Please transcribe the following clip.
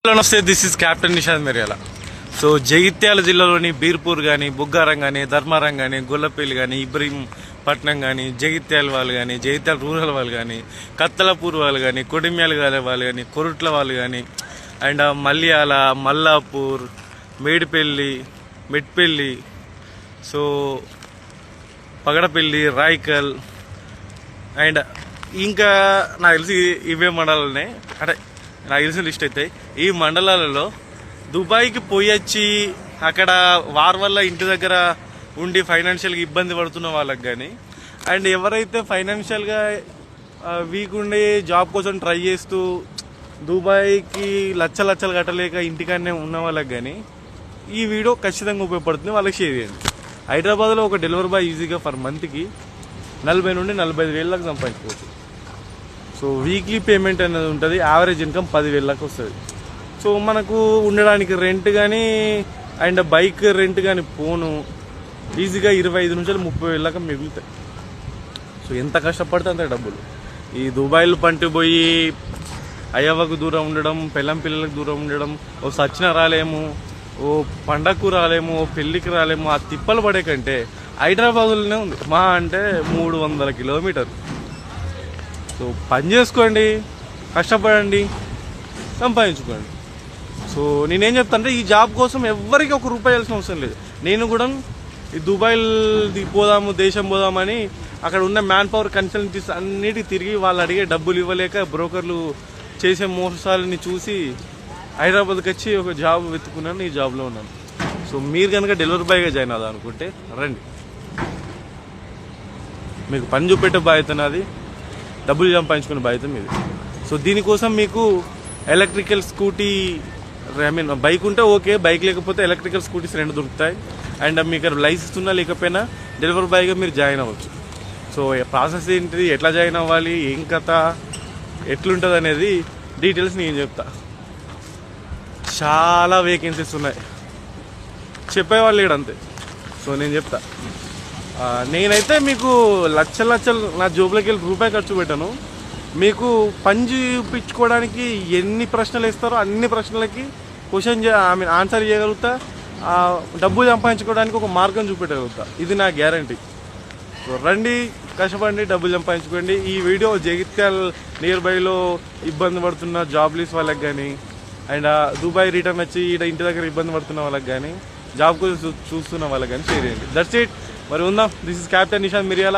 నమస్తే, this is captain Nishad Miryala. So Jagtial జిల్లాలోని బీర్పూర్ కానీ, బుగ్గారం కానీ, ధర్మారం కానీ, గొల్లపల్లి కానీ, ఇబ్రహీంపట్నం కానీ, జగిత్యాల వాళ్ళు కానీ, జగిత్యాల రూరల్ వాళ్ళు కానీ, కత్తలపూర్ వాళ్ళు కానీ, కొడిమ్యాల వాళ్ళు కానీ, కొరుట్ల వాళ్ళు కానీ, and Malyala, Mallapur, Medipalli, Metpalli, so Pagadapalli, Raikal, and ఇంకా నాకు తెలిసి ఇవే మండలాలనే, అంటే నాకు తెలిసిన లిస్ట్ అయితే ఈ మండలాలలో దుబాయ్కి పోయొచ్చి అక్కడ వార్ వల్ల ఇంటి దగ్గర ఉండి ఫైనాన్షియల్గా ఇబ్బంది పడుతున్న వాళ్ళకి కానీ, అండ్ ఎవరైతే ఫైనాన్షియల్గా వీక్ ఉండి జాబ్ కోసం ట్రై చేస్తూ దుబాయ్కి లచ్చలు కట్టలేక ఇంటికాడనే ఉన్న వాళ్ళకి కానీ ఈ వీడియో ఖచ్చితంగా ఉపయోగపడుతుంది. వాళ్ళకి షేర్ చేయండి. హైదరాబాద్లో ఒక డెలివరీ బాయ్ ఈజీగా ఫర్ మంత్కి 40 నుండి 45 వేల దాకా సంపాదించుకోవచ్చు. సో వీక్లీ పేమెంట్ అనేది ఉంటుంది. యావరేజ్ ఇన్కమ్ 10,000 దాకా వస్తుంది. సో మనకు ఉండడానికి రెంట్ కానీ అండ్ బైక్ రెంట్ కానీ పోను ఈజీగా 25 నుంచి 30,000 దాకా మిగులుతాయి. సో ఎంత కష్టపడితే అంత డబ్బులు. ఈ దుబాయ్లు పంటి పోయి అయ్యవ్వకు దూరం ఉండడం, పిల్లలకు దూరం ఉండడం, ఓ సచిన రాలేము, ఓ పండగకు రాలేము, ఓ పెళ్ళికి రాలేము, ఆ తిప్పలు పడే కంటే హైదరాబాద్లోనే ఉంది. మా అంటే 300 కిలోమీటర్లు. సో పని చేసుకోండి, కష్టపడండి, సంపాదించుకోండి. సో నేనేం చెప్తానంటే ఈ జాబ్ కోసం ఎవరికి ఒక రూపాయి వేయాల్సిన అవసరం లేదు. నేను కూడా ఈ దుబాయ్ పోదాము, దేశం పోదామని అక్కడ ఉన్న మ్యాన్ పవర్ కన్సల్టెన్సీస్ అన్నిటికీ తిరిగి వాళ్ళు అడిగే డబ్బులు ఇవ్వలేక బ్రోకర్లు చేసే మోసాలని చూసి హైదరాబాద్కి వచ్చి ఒక జాబ్ వెతుకున్నాను. ఈ జాబ్లో ఉన్నాను. సో మీరు కనుక డెలివరీ బాయ్గా జాయిన్ అవుదా అనుకుంటే రండి. మీకు పని చూపెట్టే బాధ్యత నాది, డబ్బులు సంపాదించుకునే బాధ్యత మీది. సో దీనికోసం మీకు ఎలక్ట్రికల్ స్కూటీ, బైక్ ఉంటే ఓకే, బైక్ లేకపోతే ఎలక్ట్రికల్ స్కూటీస్ 2 దొరుకుతాయి. అండ్ మీకు లైసెన్స్ ఉన్నా లేకపోయినా డెలివరీ బాయ్గా మీరు జాయిన్ అవ్వచ్చు. సో ప్రాసెస్ ఏంటిది, ఎట్లా జాయిన్ అవ్వాలి, ఏం కథ, ఎట్లుంటుంది అనేది డీటెయిల్స్ నేను చెప్తా. చాలా వేకెన్సీస్ ఉన్నాయి, చెప్పేవాళ్ళు లేడు అంతే. సో నేను చెప్తా. నేనైతే మీకు లక్షలు నా జోబులోకి వెళ్ళి రూపాయి ఖర్చు పెట్టాను. మీకు పని చూపించుకోవడానికి ఎన్ని ప్రశ్నలు ఇస్తారో అన్ని ప్రశ్నలకి ఆన్సర్ చేయగలుగుతా. డబ్బు సంపాదించుకోవడానికి ఒక మార్గం చూపెట్టగలుగుతా. ఇది నా గ్యారంటీ. సో రండి, కష్టపడండి, డబ్బులు సంపాదించుకోండి. ఈ వీడియో జగిత్యాల నియర్ బైలో ఇబ్బంది పడుతున్న జాబ్లీస్ వాళ్ళకి కానీ, అండ్ దుబాయ్ రిటర్న్ వచ్చి ఇంటి దగ్గర ఇబ్బంది పడుతున్న వాళ్ళకి కానీ, జాబ్ కోసం చూస్తున్న వాళ్ళకి కానీ షేర్ చేయండి. That's it. మరి ఉందాం. This is captain Nishad Miryala.